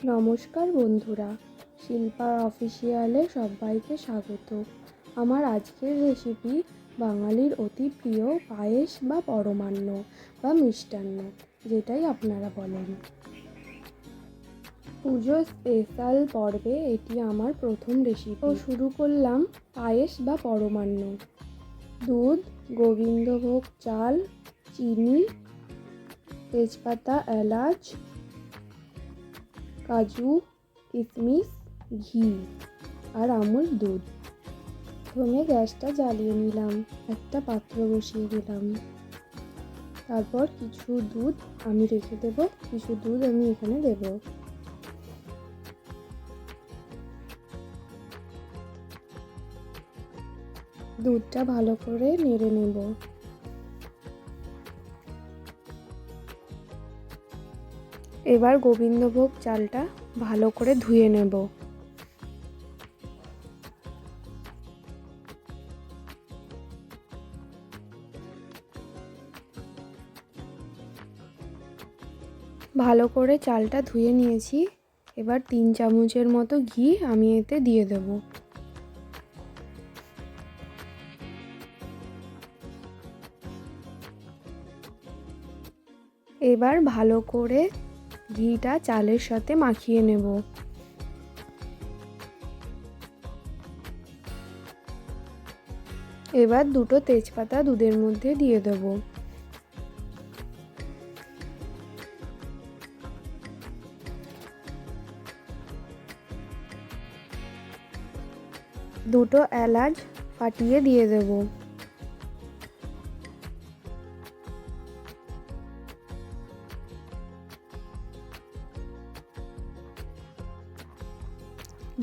নমস্কার বন্ধুরা, শিল্পা অফিসিয়ালে সবাইকে স্বাগত। আমার আজকের রেসিপি বাঙালির অতি প্রিয় পায়েস বা পরমান্ন বা মিষ্টান্ন, যেটাই আপনারা বলেন। পুজো স্পেশাল পর্বে এটি আমার প্রথম রেসিপি। শুরু করলাম পায়েস বা পরমান্ন। দুধ, গোবিন্দভোগ চাল, চিনি, তেজপাতা, এলাচ, কাজু, কিশমিশ, ঘি আর আমুল দুধ। প্রথমে গ্যাসটা জ্বালিয়ে নিলাম, একটা পাত্র বসিয়ে দিলাম। তারপর কিছু দুধ আমি রেখে দেব, কিছু দুধ আমি এখানে দেব। দুধটা ভালো করে নেড়ে নেব। এবার গোবিন্দভোগ চালটা ভালো করে ধুয়ে নেব। ভালো করে চালটা ধুয়ে নিয়েছি। এবার 3 চামচের মতো ঘি আমি এতে দিয়ে দেব। এবার ভালো করে ঘিটা চালের সাথে মাখিয়ে নেব। এবার 2টো তেজপাতা দুধের মধ্যে দিয়ে দেব। দুটো এলাচ ফাটিয়ে দিয়ে দেব।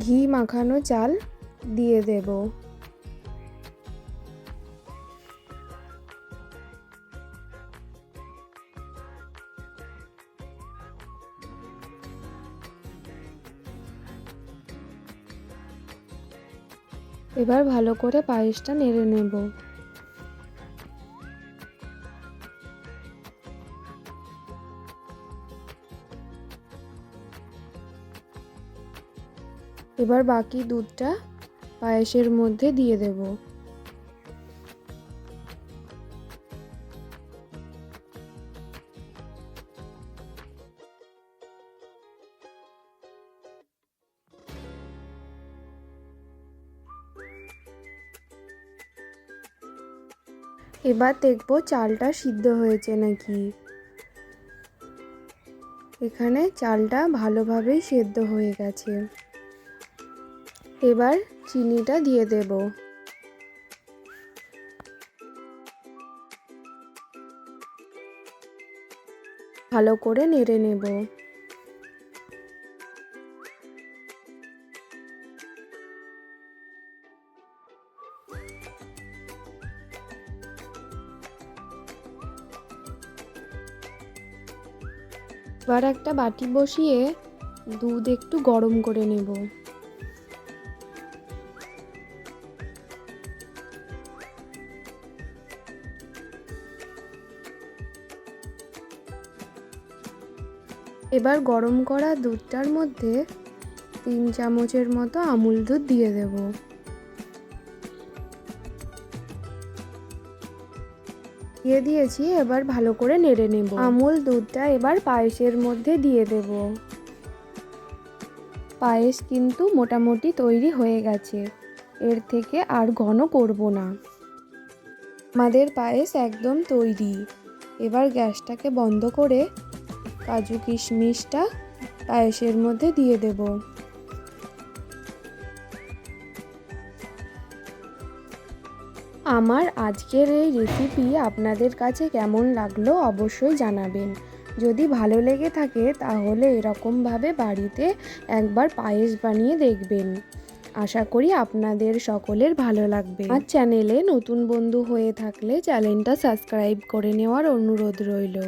ঘি মাখানো চাল দিয়ে দেব। এবার ভালো করে পায়েসটা নেড়ে নেব। এবার বাকি দুধটা পায়েসের মধ্যে দিয়ে দেব। এবার দেখব চালটা সিদ্ধ হয়েছে নাকি। এখানে চালটা ভালোভাবেই সেদ্ধ হয়ে গেছে। এবার চিনিটা দিয়ে দেব। ভালো করে নেড়ে নেব। এবার একটা বাটি বসিয়ে দুধ একটু গরম করে নেব। এবার গরম করা দুধটার মধ্যে 3 চামচের মতো আমুল দুধ দিয়ে দেব। দিয়ে দিয়েছি, এবার ভালো করে নেড়ে নেব। আমুল দুধটা এবার পায়েসের মধ্যে দিয়ে দেব। পায়েস কিন্তু মোটামুটি তৈরি হয়ে গেছে, এর থেকে আর ঘন করব না। আমাদের পায়েস একদম তৈরি। এবার গ্যাসটাকে বন্ধ করে কাজু কিশমিশটা পায়েসের মধ্যে দিয়ে দেব। আমার আজকের এই রেসিপি আপনাদের কাছে কেমন লাগলো অবশ্যই জানাবেন। যদি ভালো লেগে থাকে তাহলে এরকমভাবে বাড়িতে একবার পায়েস বানিয়ে দেখবেন। আশা করি আপনাদের সকলের ভালো লাগবে। আর চ্যানেলে নতুন বন্ধু হয়ে থাকলে চ্যানেলটা সাবস্ক্রাইব করে নেওয়ার অনুরোধ রইল।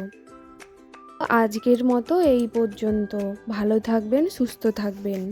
আজকের মতো এই পর্যন্ত। ভালো থাকবেন, সুস্থ থাকবেন।